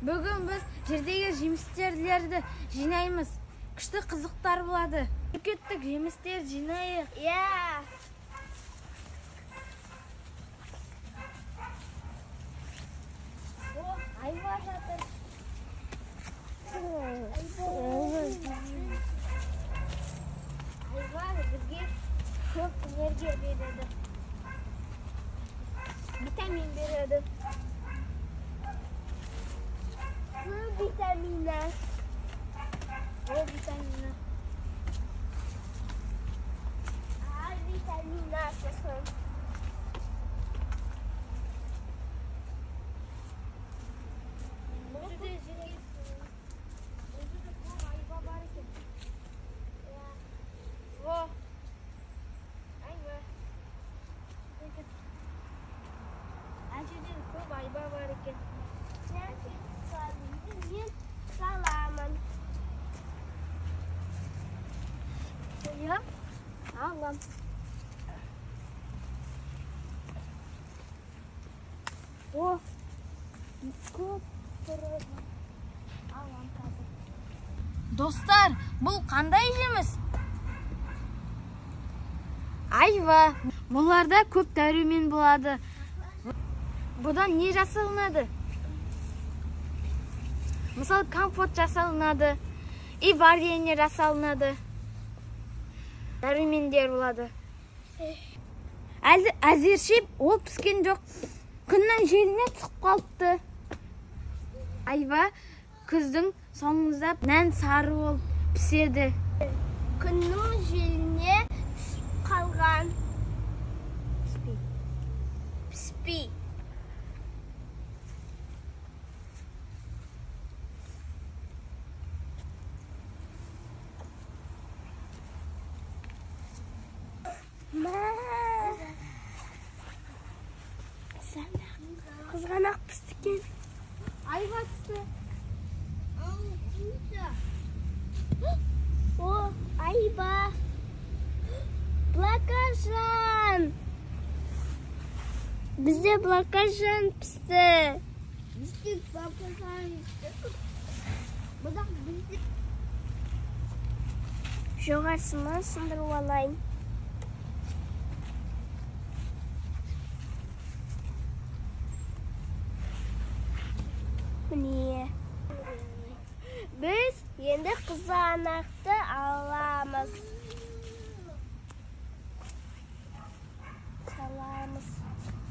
Бүгін біз жердегі жемістерді жинаймыз. Күшті қызықтар болады. Кеттік, жемістер жинайық. Айва жатыр. Айва бізге көп энергия береді. Витамин береді. С витамина. О витамина. А витаминасы. Ayva var ekan. Men salaman. Qo'yib, alam. O, ko'p turib alam hozir. Dostlar, бұл қандай жеміс? Айва. Бұларда көп дәрумен болады. Бұдан не жасалынады? Мысалы, компот жасалынады. И варенье жасалынады. Дәрумендер болады. Әлді әзерше ол піскен жоқ. Күннің желіне түсіп қалыпты. Айва күздің соңында нән сары болып піседі. Күннің желіне түсіп қалған. Піспей. Қызғанақ пістікен. Айва түсті. О, айва. Блакажан. Бізде блакажан пісті. Бізде блакажан пісті. Бұдақ бізде. Жоғарсынан сындырып алайын. Міне. Біз енді қызанақты аламыз. Саламыз.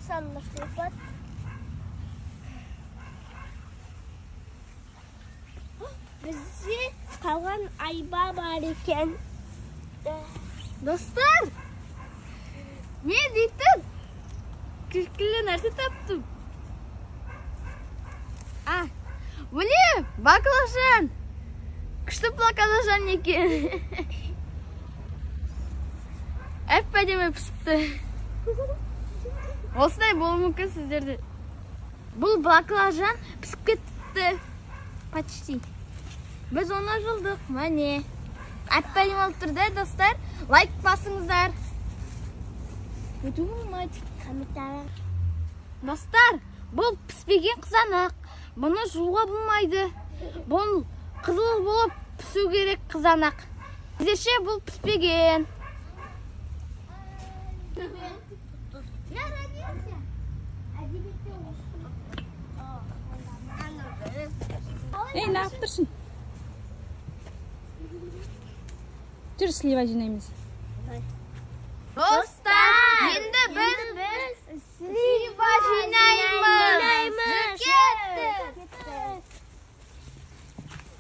Санлық тепат. Бізде қалған айба бар екен. Достар, не дейтін? Күшкілі нәрсе таптым. Міне, баклажан. Күшті баклажан екен. Әп-әдемі пісіпті. Осындай болуы мүмкін сіздерде. Бұл баклажан пісіп кетіпті. Почти. Біз оны жылдық. Міне. Әп-әдемі алып тұрды, достар. Лайк басыңыздар. Достар, бұл піспеген қызанақ. Бұны жуға болмайды. Бұл қызыл болып пісу керек қызанақ. Біздерше бұл піспеген. Ей, не yaptırсın? Жүр слива жинаймыз. Достар, енді біз слива жинаймыз.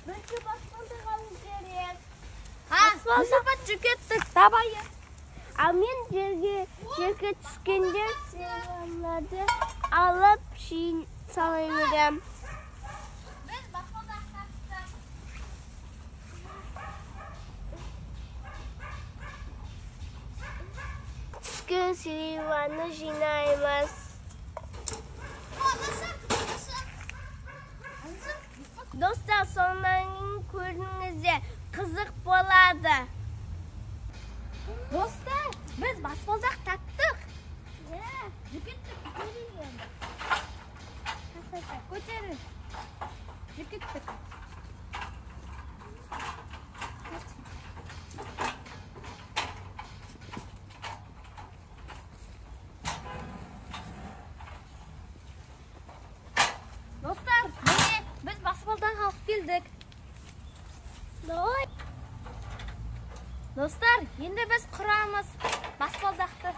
Біркі баспалдық алу керек. Баспалдық жүкеттік, табайы. Ал мен жерге түскенде сыйларды алып салай берем. Біз баспалдық таптық. Түскен сливаны жинаймыз. Достар, сонан көріңізде қызық болады. Достар, biz basbaldak tattık. Жүкеттік көтерейін. Koçarız. келдік. Достар, енді біз құрамыз баспалдақты.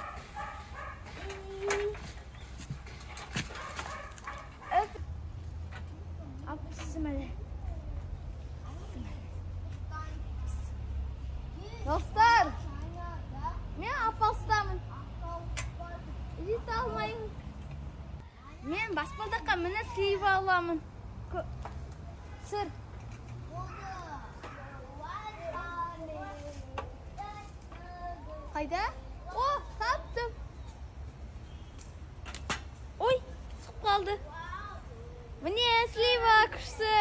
Dostlar, мен апалыстамын. Жете алмаймын. Мен баспалдаққа міне слива аламын. Сыр. Қайда? О, таптым. Ой, сұқып қалды. Міне слива күшті.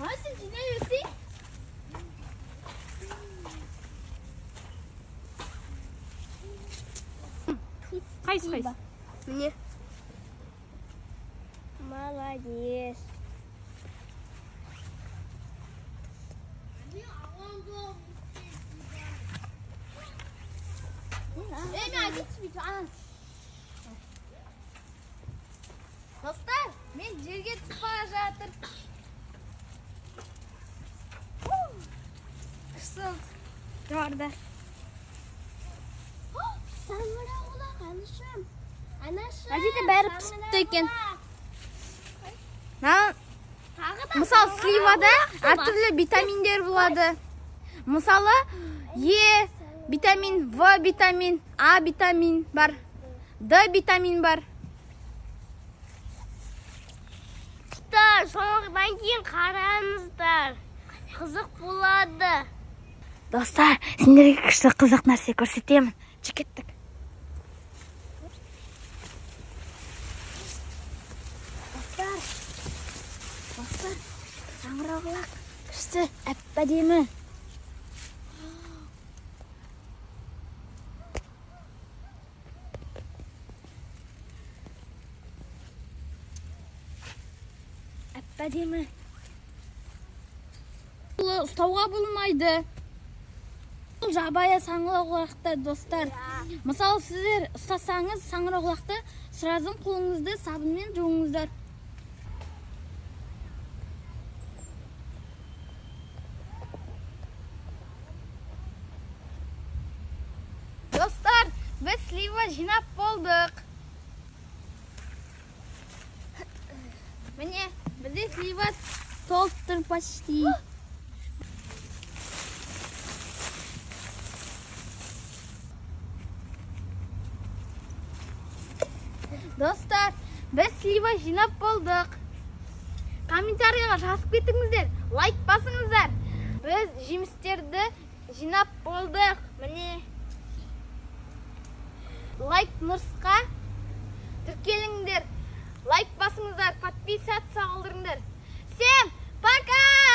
Nasıl dinliyorsun? Қайсы? Мне. Молодец. Dostlar, men жерге түсіп бара жатыр. Кысыл. Жоғарыда. Саңырауқұлақ, анашым. Анашым. Әжеті бәрі пісіпті екен. Мысалы, сливада әртүрлі витаминдер болады. Мысалы, Е витамин, В витамин, А витамин бар, Д витамин бар. Соңғыдан кейін қараңыздар. Қызық болады. Достар, сендерге күшті қызық нәрсе көрсетемін. Чекеттік. Достар, саңырауқұлақ күшті, әп-әдемі. Әп-әдемі. Ұстауға болмайды. Бұл жабайы саңырауқұлақты, достар. Мысалы, сіздер ұстасаңыз саңырауқұлақты, сразу қолыңызды сабынмен жуыңыздар. Достар, біз слива жинап болдық. Міне, бізде слива толып тұр почти. Достар, біз слива жинап болдық. Комментарийға жазып кетіңіздер, лайк басыңыздар. Біз жемістерді жинап болдық. Міне. Лайк нұрсқа тіркеліңдер. Лайк басыңыздар, подписаться қалдырыңдар. Всем пока!